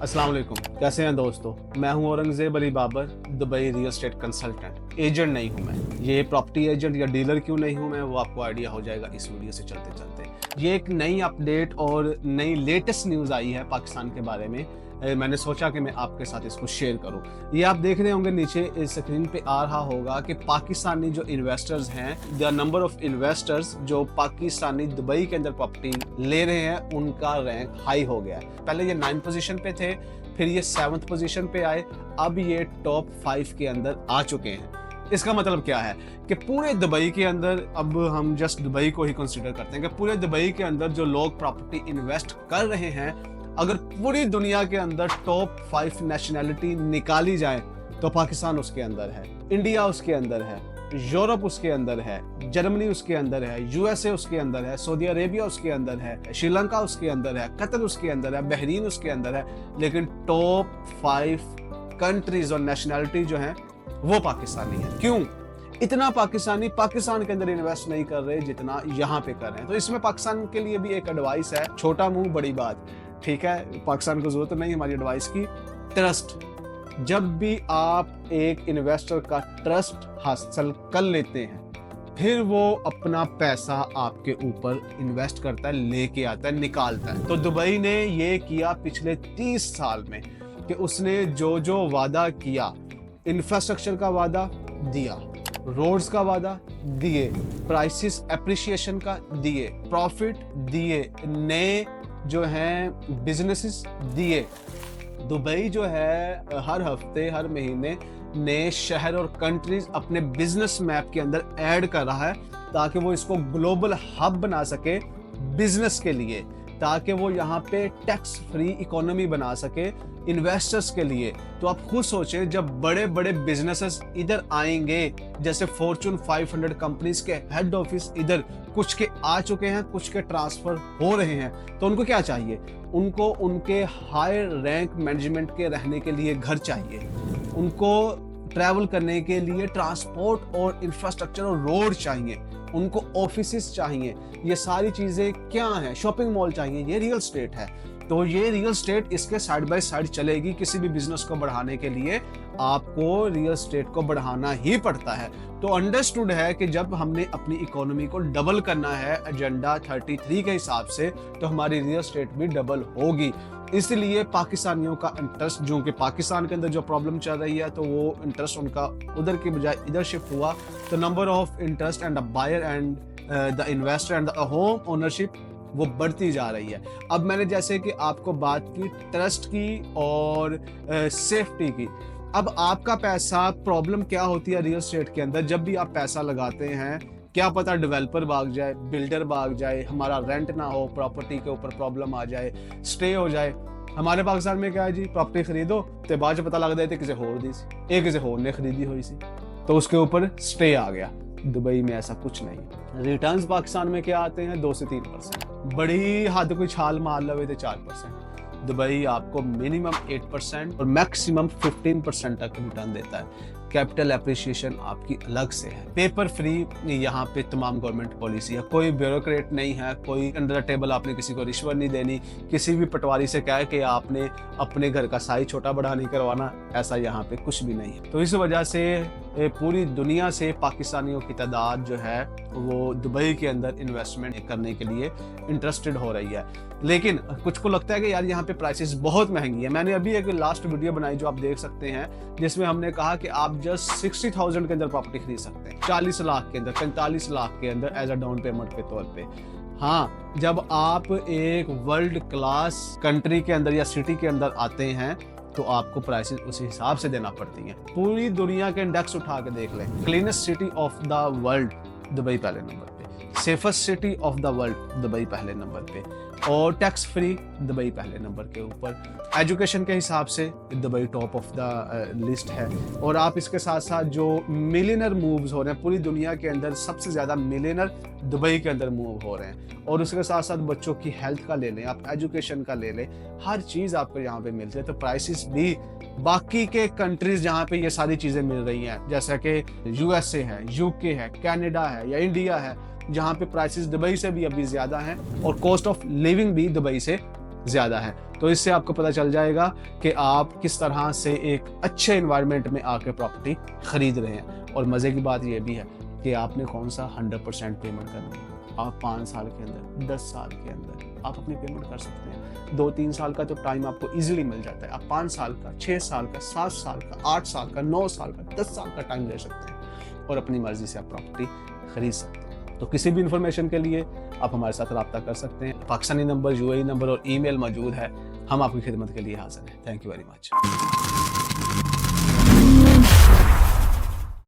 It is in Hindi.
अस्सलाम वालेकुम, कैसे हैं दोस्तों। मैं हूं Aurangzeb Ali Babar, Dubai real estate consultant. Agent नहीं हूं मैं, ये प्रॉपर्टी एजेंट या डीलर क्यों नहीं हूं मैं, वो आपको आइडिया हो जाएगा इस वीडियो से चलते चलते। ये एक नई अपडेट और नई लेटेस्ट न्यूज़ आई है पाकिस्तान के बारे में। मैंने सोचा कि मैं आपके साथ इसको शेयर करूं। ये आप देख रहे होंगे नीचे इस स्क्रीन पे आ रहा होगा कि पाकिस्तानी जो इन्वेस्टर्स हैं, द नंबर ऑफ इन्वेस्टर्स जो पाकिस्तानी दुबई के अंदर प्रॉपर्टी ले रहे हैं, उनका रैंक हाई हो गया है। पहले ये 9 पोजीशन पे थे, फिर ये 7th पोजीशन पे आए, अब ये टॉप 5 के अंदर आ चुके हैं। इसका मतलब क्या है कि पूरे दुबई के अंदर, अब हम जस्ट दुबई को ही कंसीडर करते हैं कि पूरे दुबई के अंदर जो लोग प्रॉपर्टी इन्वेस्ट कर रहे हैं, अगर पूरी दुनिया के अंदर टॉप 5 नेशनैलिटी निकाली जाए तो पाकिस्तान उसके अंदर है, इंडिया उसके अंदर है, यूरोप उसके अंदर है, जर्मनी उसके अंदर है, यूएसए उसके अंदर है, सऊदी अरेबिया उसके अंदर है, श्रीलंका उसके अंदर है, कतर उसके अंदर है, बहरीन उसके अंदर है। लेकिन टॉप 5 कंट्रीज और नेशनैलिटी जो है वो पाकिस्तानी है। क्यों? इतना पाकिस्तानी पाकिस्तान के अंदर इन्वेस्ट नहीं कर रहे जितना यहाँ पे कर रहे हैं। तो इसमें पाकिस्तान के लिए भी एक एडवाइस है, छोटा मुंह बड़ी बात, ठीक है। पाकिस्तान को जरूरत नहीं हमारी एडवाइस की। ट्रस्ट, जब भी आप एक इन्वेस्टर का ट्रस्ट हासिल कर लेते हैं, फिर वो अपना पैसा आपके ऊपर इन्वेस्ट करता है, लेके आता है, निकालता है। तो दुबई ने ये किया पिछले 30 साल में कि उसने जो जो वादा किया, इंफ्रास्ट्रक्चर का वादा दिया, रोड्स का वादा दिए, प्राइसेस एप्रिसिएशन का दिए, प्रॉफिट दिए, नए जो हैं बिजनेसेस दिए। दुबई जो है हर हफ्ते हर महीने नए शहर और कंट्रीज अपने बिजनेस मैप के अंदर ऐड कर रहा है, ताकि वो इसको ग्लोबल हब बना सके बिजनेस के लिए, ताकि वो यहाँ पे टैक्स फ्री इकोनॉमी बना सके इन्वेस्टर्स के लिए। तो आप खुद सोचें, जब बड़े बड़े बिजनेसेस इधर आएंगे, जैसे फॉर्चून 500 कंपनीज के हेड ऑफिस इधर कुछ के आ चुके हैं, कुछ के ट्रांसफर हो रहे हैं, तो उनको क्या चाहिए? उनको उनके हाई रैंक मैनेजमेंट के रहने के लिए घर चाहिए, उनको ट्रैवल करने के लिए ट्रांसपोर्ट और इंफ्रास्ट्रक्चर और रोड चाहिए, उनको ऑफिसेस चाहिए। ये सारी चीजें क्या हैं? शॉपिंग मॉल चाहिए। ये रियल एस्टेट है। तो ये रियल एस्टेट इसके साइड बाय साइड चलेगी। किसी भी बिजनेस को बढ़ाने के लिए आपको रियल एस्टेट को बढ़ाना ही पड़ता है। तो अंडरस्टूड है कि जब हमने अपनी इकोनॉमी को डबल करना है एजेंडा 33 के हिसाब से, तो हमारी रियल एस्टेट भी डबल होगी। इसलिए पाकिस्तानियों का इंटरेस्ट, जो कि पाकिस्तान के अंदर जो प्रॉब्लम चल रही है, तो वो इंटरेस्ट उनका उधर के बजाय इधर शिफ्ट हुआ। तो number of interest and the buyer and the investor and the home ownership वो बढ़ती जा रही है। अब मैंने जैसे कि आपको बात की ट्रस्ट की और सेफ्टी की। अब आपका पैसा, प्रॉब्लम क्या होती है रियल एस्टेट के अंदर, जब भी आप पैसा लगाते हैं, क्या पता डेवलपर भाग जाए, बिल्डर भाग जाए, हमारा रेंट ना हो, प्रॉपर्टी के ऊपर प्रॉब्लम आ जाए, स्टे हो जाए। हमारे पाकिस्तान में क्या है जी, प्रॉपर्टी खरीदो तो बाद में पता लग जाए किसी होर दी सी, किसी होर ने खरीदी हुई सी, तो उसके ऊपर स्टे आ गया। दुबई में ऐसा कुछ नहीं। रिटर्न्स पाकिस्तान में क्या आते हैं? 2 से 3%। बड़ी हद कोई छाल मार लवे तो 4%। दुबई आपको मिनिमम 8% और मैक्सिमम 15% तक रिटर्न देता है। कैपिटल एप्रिसिएशन आपकी अलग से है। पेपर फ्री यहाँ पे तमाम गवर्नमेंट पॉलिसी है। कोई ब्यूरोक्रेट नहीं है, कोई अंडर द टेबल आपने किसी को रिश्वत नहीं देनी, किसी भी पटवारी से कहे कि आपने अपने घर का साइज छोटा बड़ा नहीं करवाना, ऐसा यहाँ पे कुछ भी नहीं है। तो इस वजह से पूरी दुनिया से पाकिस्तानियों की तादाद जो है वो दुबई के अंदर इन्वेस्टमेंट करने के लिए इंटरेस्टेड हो रही है। लेकिन कुछ को लगता है कि यार यहाँ पे प्राइसेस बहुत महंगी है। मैंने अभी एक लास्ट वीडियो बनाई जो आप देख सकते हैं, जिसमें हमने कहा कि आप जस्ट 60,000 के अंदर प्रॉपर्टी खरीद सकते हैं, 40 लाख के अंदर, 45 लाख के अंदर एज अ डाउन पेमेंट के तौर पे। हाँ, जब आप एक वर्ल्ड क्लास कंट्री के अंदर या सिटी के अंदर आते हैं, तो आपको प्राइसेस उसी हिसाब से देना पड़ती हैं। पूरी दुनिया के इंडेक्स उठा के देख लें, cleanest city of the world Dubai पहले नंबर पे, safest city of the world Dubai पहले नंबर पे, और टैक्स फ्री दुबई पहले नंबर के ऊपर। एजुकेशन के हिसाब से Dubai top of the list है। और आप इसके साथ साथ जो मिलियनर मूव्स हो रहे हैं पूरी दुनिया के अंदर, सबसे ज़्यादा मिलियनर दुबई के अंदर मूव हो रहे हैं। और उसके साथ साथ बच्चों की हेल्थ का ले लें, आप एजुकेशन का ले लें, हर चीज़ आपको यहाँ पे मिलती है। तो प्राइसेस भी बाकी के कंट्रीज जहाँ पे ये सारी चीज़ें मिल रही हैं, जैसा कि यूएसए है, यूके है, कनाडा है या इंडिया है, जहाँ पे प्राइसेस दुबई से भी अभी ज़्यादा हैं और कॉस्ट ऑफ लिविंग भी दुबई से ज़्यादा है। तो इससे आपको पता चल जाएगा कि आप किस तरह से एक अच्छे एनवायरनमेंट में आके प्रॉपर्टी खरीद रहे हैं। और मज़े की बात ये भी है कि आपने कौन सा 100% पेमेंट करनी है। आप 5 साल के अंदर, 10 साल के अंदर आप अपनी पेमेंट कर सकते हैं। 2-3 साल का तो टाइम आपको ईजिली मिल जाता है। आप 5 साल का, 6 साल का, 7 साल का, 8 साल का, 9 साल का, 10 साल का टाइम ले सकते हैं और अपनी मर्जी से आप प्रॉपर्टी खरीद सकते हैं। तो किसी भी इंफॉर्मेशन के लिए आप हमारे साथ रब्ता कर सकते हैं। पाकिस्तानी नंबर, यूएई नंबर और ईमेल मौजूद है। हम आपकी खिदमत के लिए हाजिर हैं। Thank you very much.